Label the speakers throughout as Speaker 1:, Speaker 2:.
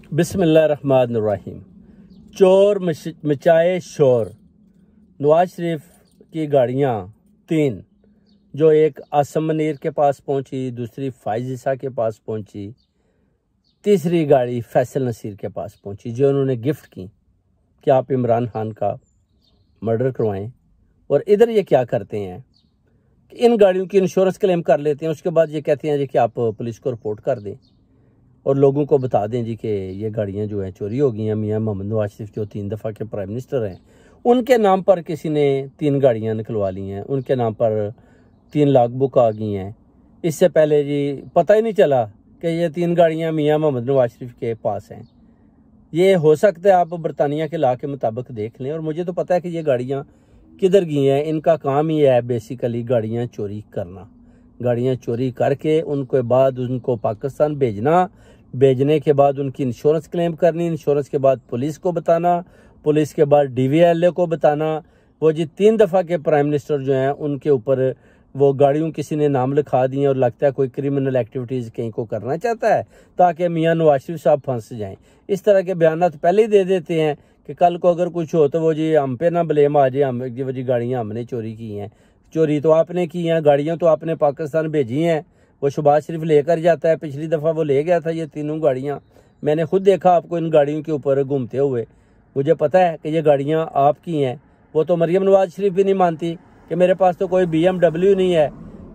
Speaker 1: बिस्मिल्लाहिर्रहमानिर्रहीम। चोर मचाए शोर। नवाज शरीफ की गाड़ियाँ 3, जो एक आसम मनीर के पास पहुंची, दूसरी फाइज ईसा के पास पहुंची, तीसरी गाड़ी फैसल नसीर के पास पहुंची, जो उन्होंने गिफ्ट की कि आप इमरान खान का मर्डर करवाएं। और इधर ये क्या करते हैं कि इन गाड़ियों की इंश्योरेंस क्लेम कर लेते हैं, उसके बाद ये कहते हैं जी कि आप पुलिस को रिपोर्ट कर दें और लोगों को बता दें जी कि ये गाड़ियाँ जो हैं चोरी हो गई हैं। मियाँ मोहम्मद नवाज शरीफ जो 3 दफ़ा के प्राइम मिनिस्टर हैं, उनके नाम पर किसी ने 3 गाड़ियाँ निकलवा ली हैं, उनके नाम पर 3 लाख बुक आ गई हैं। इससे पहले जी पता ही नहीं चला कि ये 3 गाड़ियाँ मियाँ मोहम्मद नवाज शरीफ के पास हैं। ये हो सकता है आप बरतानिया के लॉ के मुताबिक देख लें। और मुझे तो पता है कि ये गाड़ियाँ किधर गई हैं। इनका काम ही है बेसिकली गाड़ियाँ चोरी करना, गाड़ियाँ चोरी करके उनके बाद उनको पाकिस्तान भेजना, भेजने के बाद उनकी इंश्योरेंस क्लेम करनी, इंश्योरेंस के बाद पुलिस को बताना, पुलिस के बाद DVLA को बताना। वो जी 3 दफ़ा के प्राइम मिनिस्टर जो हैं उनके ऊपर वो गाड़ियों किसी ने नाम लिखा दिए और लगता है कोई क्रिमिनल एक्टिविटीज़ कहीं को करना चाहता है ताकि मियाँ नवाज शरीफ साहब फंस जाएं। इस तरह के बयान पहले ही दे देते हैं कि कल को अगर कुछ हो तो वो जी हम पे ना ब्लेम आ जाए, हम वो जी गाड़ियाँ हमने चोरी की हैं। चोरी तो आपने की हैं, गाड़ियाँ तो आपने पाकिस्तान भेजी हैं। वो शहबाज शरीफ लेकर जाता है, पिछली दफ़ा वो ले गया था ये 3 गाड़ियाँ। मैंने खुद देखा आपको इन गाड़ियों के ऊपर घूमते हुए। मुझे पता है कि ये गाड़ियाँ आपकी हैं। वो तो मरियम नवाज शरीफ भी नहीं मानती कि मेरे पास तो कोई BMW नहीं है।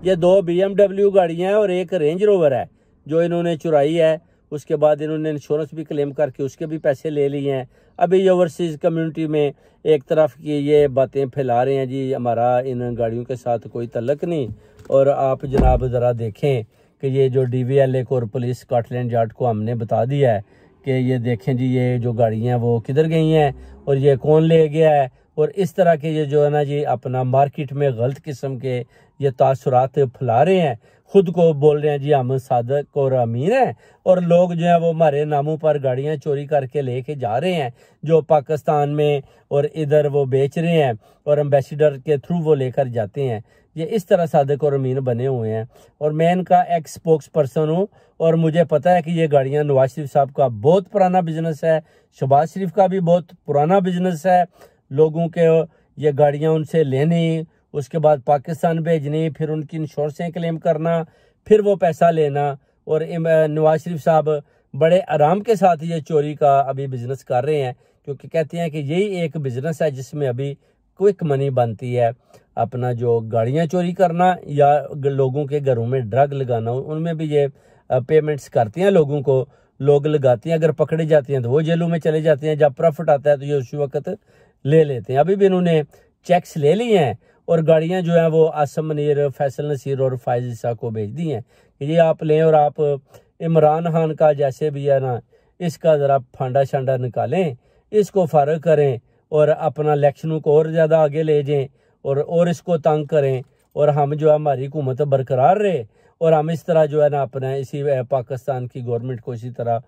Speaker 1: ये 2 BMW गाड़ियाँ हैं और एक रेंज रोवर है जो इन्होंने चुराई है। उसके बाद इन्होंने इंश्योरेंस भी क्लेम करके उसके भी पैसे ले लिए हैं। अभी ये ओवरसीज़ कम्युनिटी में एक तरफ की ये बातें फैला रहे हैं जी हमारा इन गाड़ियों के साथ कोई तल्लक नहीं। और आप जनाब ज़रा देखें कि ये जो DVLA को और पुलिस स्कॉटलैंड यार्ड को हमने बता दिया है कि ये देखें जी ये जो गाड़ियाँ वो किधर गई हैं और ये कौन ले गया है। और इस तरह के ये जो है ना जी अपना मार्केट में गलत किस्म के ये तासुरात फैला रहे हैं, खुद को बोल रहे हैं जी हम सादक और अमीर हैं, और लोग जो है वो हमारे नामों पर गाड़ियां चोरी करके लेके जा रहे हैं जो पाकिस्तान में, और इधर वो बेच रहे हैं और एम्बेसडर के थ्रू वो लेकर जाते हैं। ये इस तरह सादक और अमीर बने हुए हैं। और मैं इनका एक्स स्पोक्स पर्सन हूँ और मुझे पता है कि ये गाड़ियाँ नवाज शरीफ साहब का बहुत पुराना बिजनेस है, शहबाज शरीफ का भी बहुत पुराना बिजनेस है। लोगों के ये गाड़ियाँ उनसे लेनी, उसके बाद पाकिस्तान भेजनी, फिर उनकी इंश्योरेंसें क्लेम करना, फिर वो पैसा लेना। और नवाज शरीफ साहब बड़े आराम के साथ ये चोरी का अभी बिजनेस कर रहे हैं, क्योंकि कहते हैं कि यही एक बिजनेस है जिसमें अभी क्विक मनी बनती है। अपना जो गाड़ियाँ चोरी करना या लोगों के घरों में ड्रग लगाना, उनमें भी ये पेमेंट्स करते हैं, लोगों को लोग लगाते हैं। अगर पकड़े जाते हैं तो वो जेलों में चले जाते हैं, जब प्रॉफिट आता है तो ये उसी वक्त ले लेते हैं। अभी भी इन्होंने चेक्स ले लिए हैं और गाड़ियां जो हैं वो आसम मनीर, फैसल नसीर और फाइज ईसा को भेज दी हैं कि ये आप लें और आप इमरान खान का जैसे भी है ना इसका ज़रा फांडा शांडा निकालें, इसको फारग करें और अपना इलेक्शनों को और ज़्यादा आगे ले जाएं और इसको तंग करें, और हम जो है हमारी हुकूमत बरकरार रहे और हम इस तरह जो है ना अपना इसी पाकिस्तान की गवर्नमेंट को इसी तरह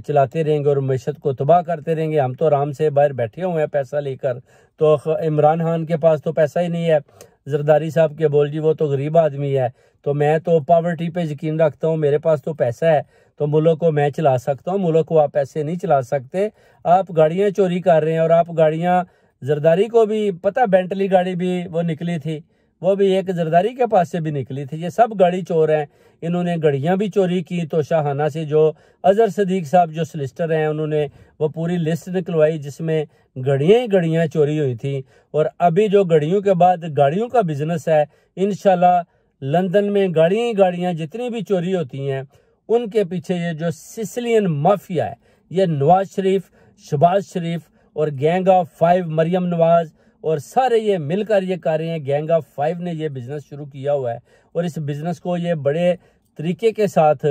Speaker 1: चलाते रहेंगे और मैशत को तबाह करते रहेंगे। हम तो आराम से बाहर बैठे हुए हैं पैसा लेकर, तो इमरान खान के पास तो पैसा ही नहीं है। जरदारी साहब के बोल जी वो तो गरीब आदमी है, तो मैं तो पॉवर्टी पे यकीन रखता हूँ, मेरे पास तो पैसा है तो मुल्क को मैं चला सकता हूँ, मुल्क को आप पैसे नहीं चला सकते। आप गाड़ियाँ चोरी कर रहे हैं और आप गाड़ियाँ, जरदारी को भी पता बेंटली गाड़ी भी वो निकली थी, वो भी एक जरदारी के पास से भी निकली थी। ये सब गाड़ी चोर हैं। इन्होंने गाड़ियाँ भी चोरी की तो शाहाना से जो अजहर सदीक साहब जो सलिस्टर हैं उन्होंने वो पूरी लिस्ट निकलवाई जिसमें गाड़ियाँ ही गाड़ियाँ चोरी हुई थी। और अभी जो गाड़ियों के बाद गाड़ियों का बिजनेस है, इंशाल्लाह लंदन में गाड़ियाँ ही गाड़ियाँ जितनी भी चोरी होती हैं उनके पीछे ये जो सिसिलियन माफिया है, ये नवाज शरीफ, शहबाज शरीफ और गैंग ऑफ 5 मरियम नवाज और सारे ये मिलकर ये कर रहे हैं। गैंग ऑफ 5 ने ये बिजनेस शुरू किया हुआ है और इस बिजनेस को ये बड़े तरीके के साथ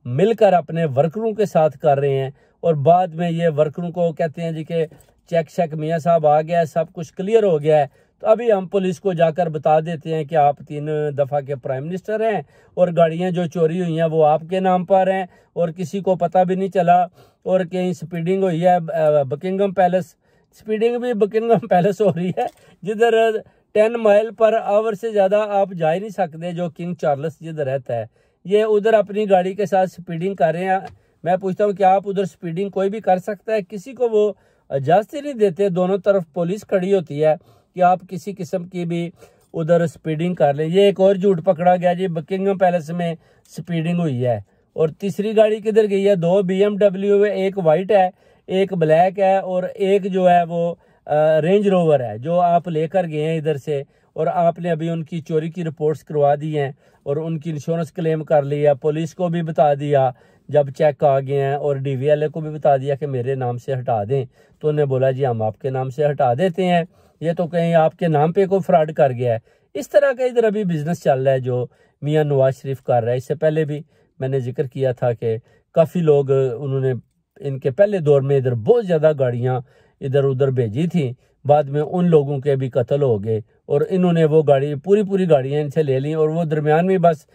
Speaker 1: मिलकर अपने वर्करों के साथ कर रहे हैं। और बाद में ये वर्करों को कहते हैं जी कि चेक शेक मियाँ साहब आ गया है, सब कुछ क्लियर हो गया है, तो अभी हम पुलिस को जाकर बता देते हैं कि आप 3 दफ़ा के प्राइम मिनिस्टर हैं और गाड़ियां जो चोरी हुई हैं वो आपके नाम पर हैं और किसी को पता भी नहीं चला। और कहीं स्पीडिंग हुई है बकिंगम पैलेस, स्पीडिंग भी बकिंगम पैलेस हो रही है जिधर 10 माइल पर आवर से ज़्यादा आप जा ही नहीं सकते, जो किंग चार्ल्स जिधर रहता है ये उधर अपनी गाड़ी के साथ स्पीडिंग कर रहे हैं। मैं पूछता हूँ कि आप उधर स्पीडिंग कोई भी कर सकता है? किसी को वो इजाज़त ही नहीं देते। दोनों तरफ पुलिस खड़ी होती है कि आप किसी किस्म की भी उधर स्पीडिंग कर लें। ये एक और झूठ पकड़ा गया जी, बकिंगम पैलेस में स्पीडिंग हुई है। और तीसरी गाड़ी किधर गई है? 2 BMW है, एक वाइट है, एक ब्लैक है, और एक जो है वो रेंज रोवर है, जो आप लेकर गए हैं इधर से, और आपने अभी उनकी चोरी की रिपोर्ट्स करवा दी हैं और उनकी इंश्योरेंस क्लेम कर लिया। पुलिस को भी बता दिया जब चेक आ गए हैं, और DVLA को भी बता दिया कि मेरे नाम से हटा दें। तो उन्होंने बोला जी हम आपके नाम से हटा देते हैं, ये तो कहीं आपके नाम पे कोई फ्रॉड कर गया है। इस तरह का इधर अभी बिजनेस चल रहा है जो मियां नवाज शरीफ कर रहा है। इससे पहले भी मैंने जिक्र किया था कि काफ़ी लोग उन्होंने इनके पहले दौर में इधर बहुत ज़्यादा गाड़ियाँ इधर उधर भेजी थी, बाद में उन लोगों के भी कत्ल हो गए, और इन्होंने वो गाड़ी पूरी गाड़ियाँ इनसे ले ली, और वो दरमियान में बस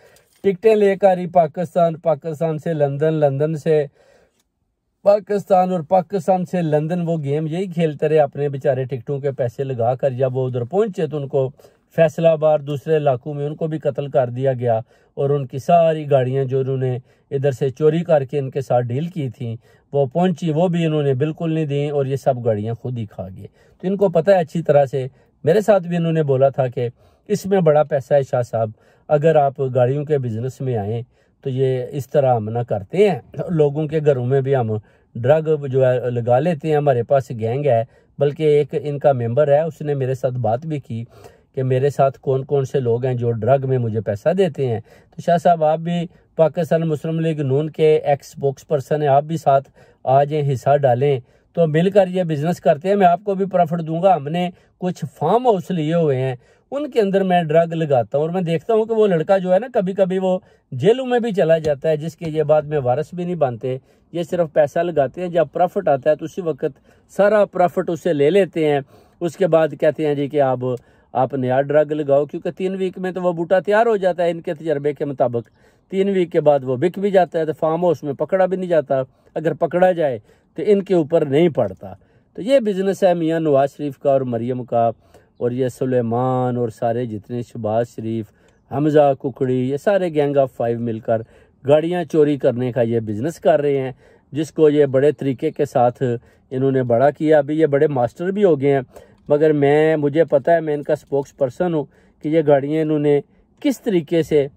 Speaker 1: टिकटें लेकर ही पाकिस्तान से लंदन, लंदन से पाकिस्तान, और पाकिस्तान से लंदन वो गेम यही खेलते रहे अपने बेचारे टिकटों के पैसे लगा कर। जब वो उधर पहुंचे तो उनको फैसलाबाद दूसरे इलाकों में उनको भी कत्ल कर दिया गया, और उनकी सारी गाड़ियां जो उन्होंने इधर से चोरी करके इनके साथ डील की थी वो पहुंची, वो भी इन्होंने बिल्कुल नहीं दी, और ये सब गाड़ियां खुद ही खा गए। तो इनको पता है अच्छी तरह से। मेरे साथ भी इन्होंने बोला था कि इसमें बड़ा पैसा है शाह साहब, अगर आप गाड़ियों के बिजनेस में आएँ तो ये इस तरह हम ना करते हैं, लोगों के घरों में भी हम ड्रग जो है लगा लेते हैं। हमारे पास गैंग है, बल्कि एक इनका मेंबर है, उसने मेरे साथ बात भी की कि मेरे साथ कौन कौन से लोग हैं जो ड्रग में मुझे पैसा देते हैं। तो शाह साहब आप भी पाकिस्तान मुस्लिम लीग नून के एक्स स्पोक्स पर्सन हैं, आप भी साथ आ जाएं, हिस्सा डालें, तो मिलकर ये बिजनेस करते हैं। मैं आपको भी प्रॉफिट दूंगा। हमने कुछ फार्म हाउस लिए हुए हैं, उनके अंदर मैं ड्रग लगाता हूँ, और मैं देखता हूँ कि वो लड़का जो है ना कभी कभी वो जेलों में भी चला जाता है, जिसके ये बाद में वारिस भी नहीं बनते। ये सिर्फ पैसा लगाते हैं, जब प्रॉफिट आता है तो उसी वक्त सारा प्रॉफिट उससे ले लेते हैं। उसके बाद कहते हैं जी कि आप नया ड्रग लगाओ, क्योंकि 3 वीक में तो वो बूटा तैयार हो जाता है इनके तजर्बे के मुताबिक। 3 वीक के बाद वो बिक भी जाता है, तो फार्म हाउस में पकड़ा भी नहीं जाता, अगर पकड़ा जाए तो इनके ऊपर नहीं पड़ता। तो ये बिज़नेस है मियां नवाज शरीफ का और मरियम का, और ये सुलेमान और सारे जितने शहबाज शरीफ, हमजा कुकड़ी, ये सारे गैंग ऑफ 5 मिलकर गाड़ियां चोरी करने का ये बिज़नेस कर रहे हैं, जिसको ये बड़े तरीके के साथ इन्होंने बड़ा किया। अभी ये बड़े मास्टर भी हो गए हैं, मगर मुझे पता है, मैं इनका स्पोक्स पर्सन हूँ, कि ये गाड़ियाँ इन्होंने किस तरीके से,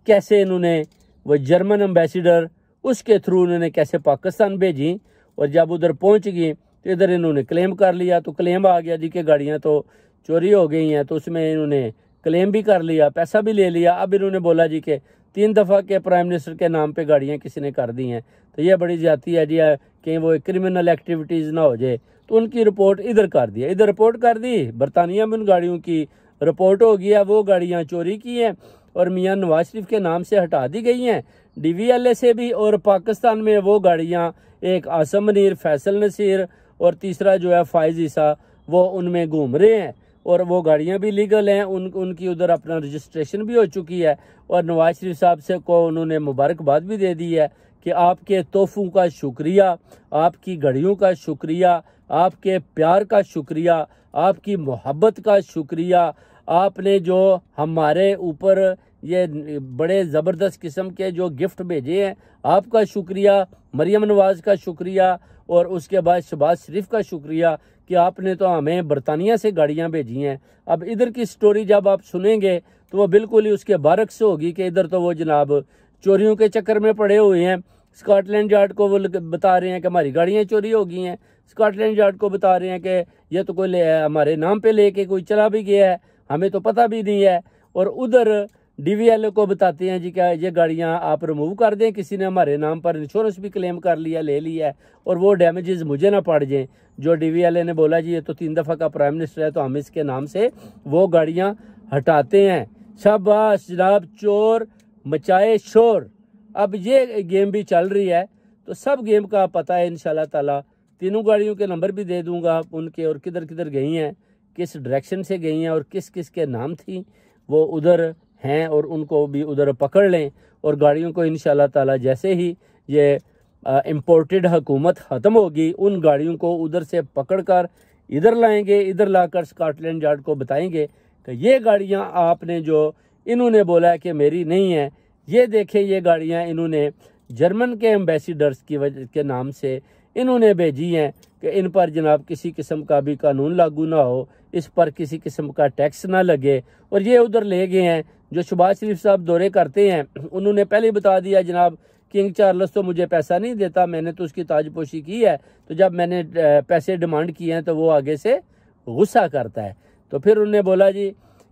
Speaker 1: कैसे इन्होंने वो जर्मन एम्बेसडर उसके थ्रू उन्होंने कैसे पाकिस्तान भेजी, और जब उधर पहुँच गई तो इधर इन्होंने क्लेम कर लिया। तो क्लेम आ गया जी कि गाड़ियाँ तो चोरी हो गई हैं, तो उसमें इन्होंने क्लेम भी कर लिया, पैसा भी ले लिया। अब इन्होंने बोला जी कि 3 दफ़ा के प्राइम मिनिस्टर के नाम पे गाड़ियाँ किसी ने कर दी हैं, तो ये बड़ी ज़्यादती है जी, कहीं वो क्रिमिनल एक्टिविटीज़ ना हो जाए। तो उनकी रिपोर्ट इधर कर दी, इधर रिपोर्ट कर दी, बरतानिया में उन गाड़ियों की रिपोर्ट हो गई है, वो गाड़ियाँ चोरी की हैं और मियां नवाज शरीफ के नाम से हटा दी गई हैं DVLA से भी। और पाकिस्तान में वो गाड़ियाँ, एक आसम मनीर, फैसल नसीर और तीसरा जो है फाइज ईसा, वो उनमें घूम रहे हैं, और वो गाड़ियाँ भी लीगल हैं, उनकी उधर अपना रजिस्ट्रेशन भी हो चुकी है। और नवाज शरीफ साहब से को उन्होंने मुबारकबाद भी दे दी है कि आपके तोहफ़ों का शुक्रिया, आपकी घड़ियों का शुक्रिया, आपके प्यार का शुक्रिया, आपकी मोहब्बत का शुक्रिया, आपने जो हमारे ऊपर ये बड़े ज़बरदस्त किस्म के जो गिफ्ट भेजे हैं, आपका शुक्रिया, मरियम नवाज का शुक्रिया, और उसके बाद शहबाज शरीफ का शुक्रिया कि आपने तो हमें बरतानिया से गाड़ियां भेजी हैं। अब इधर की स्टोरी जब आप सुनेंगे तो वो बिल्कुल ही उसके बारक्स होगी कि इधर तो वो जनाब चोरियों के चक्कर में पड़े हुए हैं। स्कॉटलैंड यार्ड को वो बता रहे हैं कि हमारी गाड़ियाँ चोरी हो गई हैं, स्कॉटलैंड यार्ड को बता रहे हैं कि ये तो कोई हमारे नाम पे लेके कोई चला भी गया है, हमें तो पता भी नहीं है। और उधर DVLA को बताते हैं जी क्या ये गाड़ियाँ आप रिमूव कर दें, किसी ने हमारे नाम पर इंश्योरेंस भी क्लेम कर लिया, ले लिया है, और वो डैमेजेस मुझे ना पड़ जाएं। जो DVLA ने बोला जी ये तो 3 दफ़ा का प्राइम मिनिस्टर है, तो हम इसके नाम से वो गाड़ियाँ हटाते हैं। शाबाश जनाब, चोर मचाए शोर। अब ये गेम भी चल रही है, तो सब गेम का पता है इंशाल्लाह ताला। तीनों गाड़ियों के नंबर भी दे दूंगा उनके, और किधर किधर गई हैं, किस डायरेक्शन से गई हैं, और किस किस के नाम थी वो उधर हैं, और उनको भी उधर पकड़ लें। और गाड़ियों को इंशाल्लाह ताला जैसे ही ये इम्पोर्टेड हुकूमत ख़त्म होगी, उन गाड़ियों को उधर से पकड़कर इधर लाएंगे, इधर लाकर स्कॉटलैंड यार्ड को बताएंगे कि ये गाड़ियां आपने जो इन्होंने बोला है कि मेरी नहीं है, ये देखें ये गाड़ियां इन्होंने जर्मन के एम्बेसडर्स की वजह के नाम से इन्होंने भेजी हैं कि इन पर जनाब किसी किस्म का भी कानून लागू ना हो, इस पर किसी किस्म का टैक्स ना लगे। और ये उधर ले गए हैं। जो शहबाज शरीफ साहब दौरे करते हैं, उन्होंने पहले ही बता दिया जनाब किंग चार्ल्स तो मुझे पैसा नहीं देता, मैंने तो उसकी ताजपोशी की है, तो जब मैंने पैसे डिमांड किए हैं तो वो आगे से गुस्सा करता है। तो फिर उन्होंने बोला जी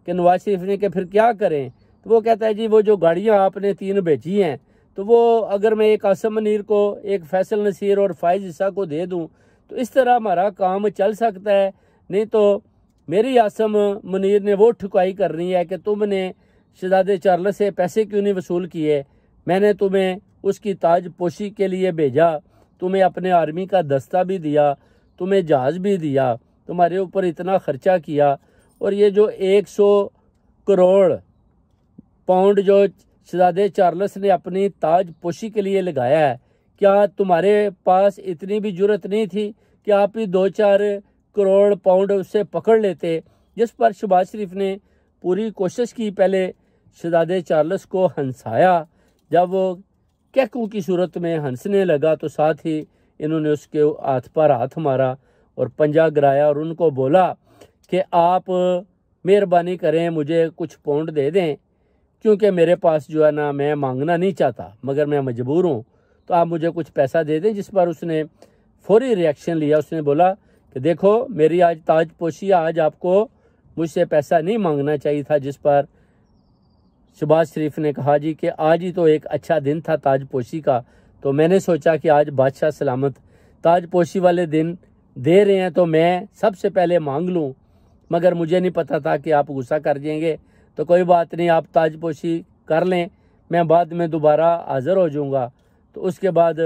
Speaker 1: कि नवाज शरीफ ने कि फिर क्या करें, तो वो कहता है जी वो जो गाड़ियाँ आपने 3 भेजी हैं, तो वो अगर मैं एक आसम मुनीर को, एक फैसल नसीर और फाइज ईसा को दे दूं तो इस तरह हमारा काम चल सकता है। नहीं तो मेरी आसम मुनीर ने वो ठुकाई कर रही है कि तुमने शहजादे चार्ल्स से पैसे क्यों नहीं वसूल किए, मैंने तुम्हें उसकी ताजपोशी के लिए भेजा, तुम्हें अपने आर्मी का दस्ता भी दिया, तुम्हें जहाज़ भी दिया, तुम्हारे ऊपर इतना खर्चा किया, और ये जो 100 करोड़ पाउंड जो शहजादे चार्ल्स ने अपनी ताजपोशी के लिए लगाया है, क्या तुम्हारे पास इतनी भी जुर्रत नहीं थी कि आप ही 2-4 करोड़ पाउंड उससे पकड़ लेते। जिस पर शहबाज शरीफ ने पूरी कोशिश की, पहले शहजादे चार्ल्स को हंसाया, जब वो कैकू की सूरत में हंसने लगा तो साथ ही इन्होंने उसके हाथ पर हाथ मारा और पंजा गिराया और उनको बोला कि आप मेहरबानी करें मुझे कुछ पाउंड दे दें, क्योंकि मेरे पास जो है ना, मैं मांगना नहीं चाहता मगर मैं मजबूर हूँ, तो आप मुझे कुछ पैसा दे दें। जिस पर उसने फौरी रिएक्शन लिया, उसने बोला कि देखो मेरी आज ताजपोशी, आज आपको मुझसे पैसा नहीं मांगना चाहिए था। जिस पर शहबाज शरीफ ने कहा जी कि आज ही तो एक अच्छा दिन था ताजपोशी का, तो मैंने सोचा कि आज बादशाह सलामत ताजपोशी वाले दिन दे रहे हैं तो मैं सबसे पहले मांग लूं, मगर मुझे नहीं पता था कि आप गुस्सा कर जाएंगे। तो कोई बात नहीं, आप ताजपोशी कर लें, मैं बाद में दोबारा हाज़िर हो जाऊंगा। तो उसके बाद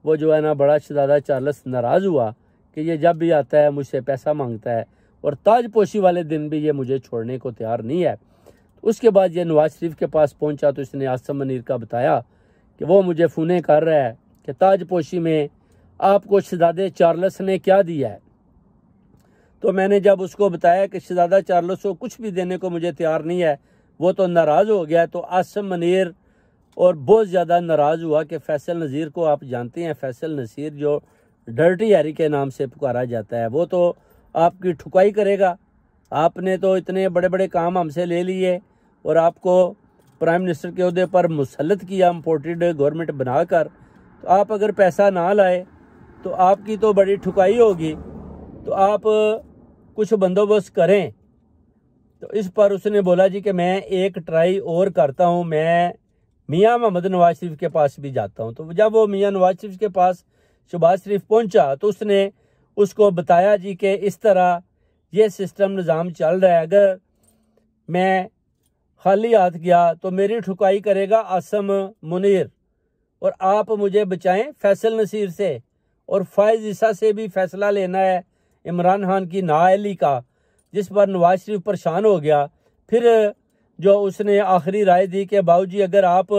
Speaker 1: वो जो है ना, बड़ा शहजादा चार्ल्स नाराज़ हुआ कि ये जब भी आता है मुझसे पैसा मांगता है, और ताजपोशी वाले दिन भी ये मुझे छोड़ने को तैयार नहीं है। तो उसके बाद ये नवाज शरीफ के पास पहुंचा तो इसने आसम मुनीर का बताया कि वो मुझे फ़ोने कर रहा है कि ताजपोशी में आपको शहजादे चार्ल्स ने क्या दिया है। तो मैंने जब उसको बताया कि शहजादा चार्ल्स को कुछ भी देने को मुझे तैयार नहीं है, वो तो नाराज़ हो गया। तो आसम मुनीर और बहुत ज़्यादा नाराज़ हुआ कि फैसल नज़ीर को आप जानते हैं, फैसल नसीर जो डर्टी हैरी के नाम से पुकारा जाता है, वो तो आपकी ठुकाई करेगा। आपने तो इतने बड़े बड़े काम हमसे ले लिए और आपको प्राइम मिनिस्टर के ओहदे पर मुसल्लत किया, इम्पोर्टेड गवर्नमेंट बनाकर, तो आप अगर पैसा ना लाए तो आपकी तो बड़ी ठुकाई होगी, तो आप कुछ बंदोबस्त करें। तो इस पर उसने बोला जी कि मैं एक ट्राई और करता हूँ, मैं मियाँ मोहम्मद नवाज शरीफ के पास भी जाता हूँ। तो जब वो मियाँ नवाज शरीफ के पास शहबाज शरीफ पहुँचा तो उसने उसको बताया जी कि इस तरह ये सिस्टम निज़ाम चल रहा है, अगर मैं खाली हाथ गया तो मेरी ठुकाई करेगा आसम मुनीर, और आप मुझे बचाएं फैसल नसीर से, और फाइज ईसा से भी फैसला लेना है इमरान खान की नाअहली का। जिस पर नवाज शरीफ परेशान हो गया। फिर जो उसने आखिरी राय दी कि बाबूजी अगर आप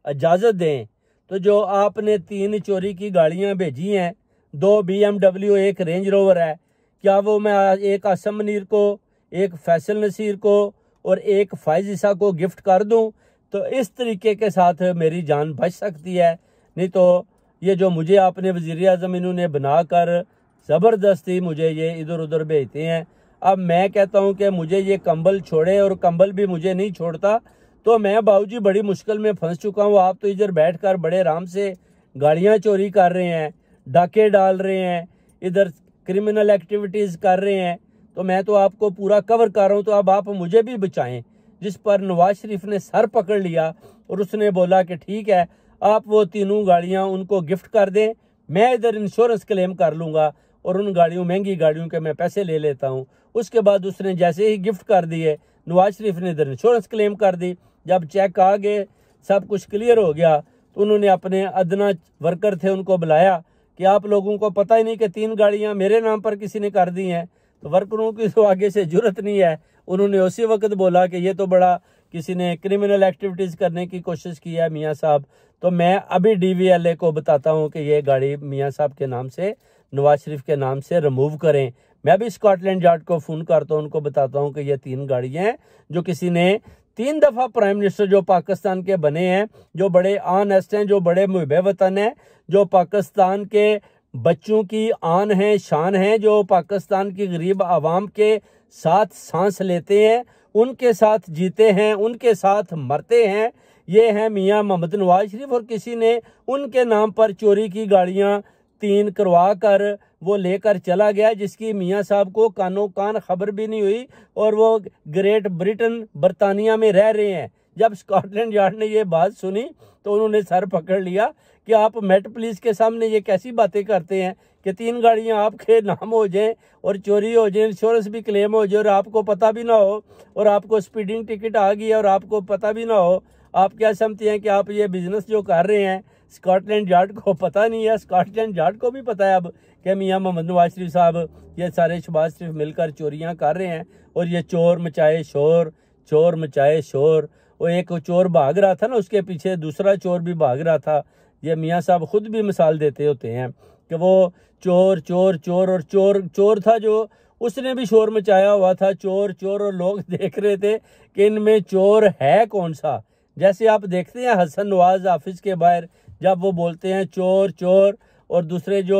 Speaker 1: इजाज़त दें तो जो आपने 3 चोरी की गाड़ियां भेजी हैं, 2 BMW, 1 रेंज रोवर है, क्या वो मैं एक आसम मुनीर को, एक फैसल नसीर को और एक फाइज ईसा को गिफ्ट कर दूं, तो इस तरीके के साथ मेरी जान बच सकती है। नहीं तो ये जो मुझे आपने वज़ीर आज़म इन्होंने बनाकर ज़बरदस्ती मुझे ये इधर उधर भेजते हैं। अब मैं कहता हूं कि मुझे ये कंबल छोड़े, और कंबल भी मुझे नहीं छोड़ता, तो मैं बाबूजी बड़ी मुश्किल में फंस चुका हूं। आप तो इधर बैठकर बड़े आराम से गाड़ियां चोरी कर रहे हैं, डाके डाल रहे हैं, इधर क्रिमिनल एक्टिविटीज़ कर रहे हैं, तो मैं तो आपको पूरा कवर कर रहा हूं, तो अब आप मुझे भी बचाएं। जिस पर नवाज शरीफ ने सर पकड़ लिया और उसने बोला कि ठीक है, आप वो 3 गाड़ियां उनको गिफ्ट कर दें, मैं इधर इंश्योरेंस क्लेम कर लूँगा और उन गाड़ियों, महंगी गाड़ियों के मैं पैसे ले लेता हूँ। उसके बाद उसने जैसे ही गिफ्ट कर दिए, नवाज शरीफ ने इधर इंश्योरेंस क्लेम कर दी। जब चेक आ गए, सब कुछ क्लियर हो गया, तो उन्होंने अपने अदना वर्कर थे उनको बुलाया कि आप लोगों को पता ही नहीं कि 3 गाड़ियाँ मेरे नाम पर किसी ने कर दी हैं। तो वर्करों की तो आगे से जुर्रत नहीं है, उन्होंने उसी वक्त बोला कि ये तो बड़ा किसी ने क्रिमिनल एक्टिविटीज़ करने की कोशिश की है मियाँ साहब। तो मैं अभी DVLA को बताता हूँ कि ये गाड़ी मियाँ साहब के नाम से, नवाज शरीफ के नाम से रिमूव करें। मैं भी स्कॉटलैंड यार्ड को फ़ोन करता हूँ, उनको बताता हूँ कि ये 3 गाड़ियाँ हैं जो किसी ने 3 दफ़ा प्राइम मिनिस्टर जो पाकिस्तान के बने हैं, जो बड़े ऑनेस्ट हैं, जो बड़े मुहिब वतन हैं, जो पाकिस्तान के बच्चों की आन हैं, शान हैं, जो पाकिस्तान की गरीब आवाम के साथ सांस लेते हैं, उनके साथ जीते हैं, उनके साथ मरते हैं, ये हैं मियां मोहम्मद नवाज शरीफ। और किसी ने उनके नाम पर चोरी की गाड़ियां 3 करवा कर वो लेकर चला गया, जिसकी मियां साहब को कानो कान खबर भी नहीं हुई, और वो ग्रेट ब्रिटेन बरतानिया में रह रहे हैं। जब स्कॉटलैंड यार्ड ने ये बात सुनी तो उन्होंने सर पकड़ लिया कि आप मेट पुलिस के सामने ये कैसी बातें करते हैं कि 3 गाड़ियां आपके नाम हो जाएं और चोरी हो जाए, इंश्योरेंस भी क्लेम हो जाए और आपको पता भी ना हो, और आपको स्पीडिंग टिकट आ गई और आपको पता भी ना हो। आप क्या समझते हैं कि आप ये बिजनेस जो कर रहे हैं स्कॉटलैंड यार्ड को पता नहीं है? स्कॉटलैंड यार्ड को भी पता है अब कि मियां मोहम्मद नवाज शरीफ साहब ये सारे शहबाज शरीफ मिलकर चोरियां कर रहे हैं, और ये चोर मचाए शोर, चोर मचाए शोर। वो एक चोर भाग रहा था ना, उसके पीछे दूसरा चोर भी भाग रहा था। ये मियां साहब खुद भी मिसाल देते होते हैं कि वो चोर चोर चोर, और चोर था जो उसने भी शोर मचाया हुआ था, चोर चोर, और लोग देख रहे थे कि इनमें चोर है कौन सा। जैसे आप देखते हैं हसन नवाज ऑफिस के बाहर जब वो बोलते हैं चोर चोर, और दूसरे जो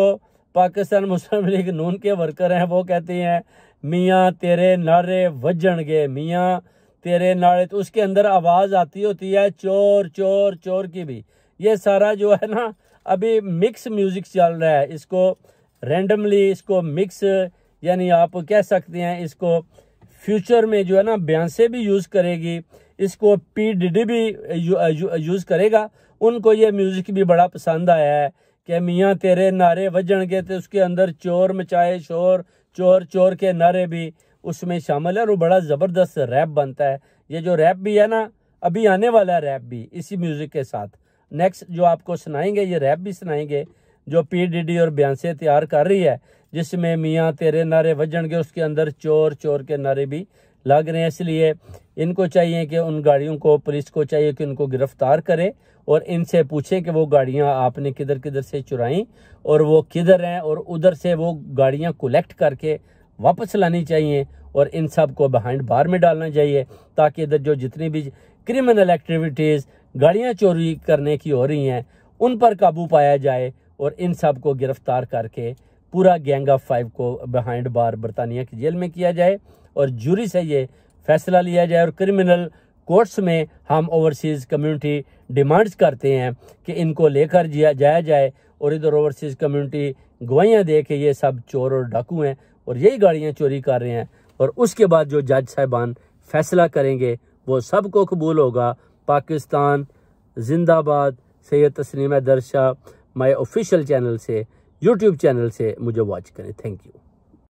Speaker 1: पाकिस्तान मुस्लिम लीग नून के वर्कर हैं वो कहते हैं मियाँ तेरे नारे वजणगे, मियाँ तेरे नारे, तो उसके अंदर आवाज़ आती होती है चोर चोर चोर की भी। ये सारा जो है ना अभी मिक्स म्यूज़िक चल रहा है, इसको रैंडमली, इसको मिक्स, यानी आप कह सकते हैं इसको फ्यूचर में जो है ना बेयंसे भी यूज़ करेगी, इसको पी डिडी भी यूज़ करेगा। उनको ये म्यूज़िक भी बड़ा पसंद आया है कि मियाँ तेरे नारे वजणगे, तो उसके अंदर चोर मचाए शोर, चोर चोर के नारे भी उसमें शामिल है, और वो बड़ा ज़बरदस्त रैप बनता है। ये जो रैप भी है ना, अभी आने वाला है रैप भी इसी म्यूज़िक के साथ। नेक्स्ट जो आपको सुनाएंगे ये रैप भी सुनाएंगे जो पी डिडी और बेयंसे तैयार कर रही है, जिसमें मियाँ तेरे नारे वजणगे, उसके अंदर चोर चोर के नारे भी लग रहे हैं। इसलिए इनको चाहिए कि उन गाड़ियों को, पुलिस को चाहिए कि उनको गिरफ्तार करे और इनसे पूछें कि वो गाड़ियां आपने किधर किधर से चुराई और वो किधर हैं, और उधर से वो गाड़ियां कलेक्ट करके वापस लानी चाहिए, और इन सब को बिहाइंड बार में डालना चाहिए, ताकि इधर जो जितनी भी क्रिमिनल एक्टिविटीज़ गाड़ियां चोरी करने की हो रही हैं उन पर काबू पाया जाए, और इन सब को गिरफ्तार करके पूरा गैंग ऑफ 5 को बिहाइंड बार बरतानिया की जेल में किया जाए, और जूरी से ये फैसला लिया जाए। और क्रिमिनल कोर्ट्स में हम ओवरसीज़ कम्युनिटी डिमांड्स करते हैं कि इनको लेकर जाया जाए, और इधर ओवरसीज़ कम्युनिटी गवाहियाँ दे के ये सब चोर और डाकू हैं और यही गाड़ियाँ चोरी कर रहे हैं, और उसके बाद जो जज साहिबान फैसला करेंगे वो सबको कबूल होगा। पाकिस्तान जिंदाबाद। सैयद तस्नीम दर्शा माय ऑफिशियल चैनल से, यूट्यूब चैनल से मुझे वॉच करें। Thank you.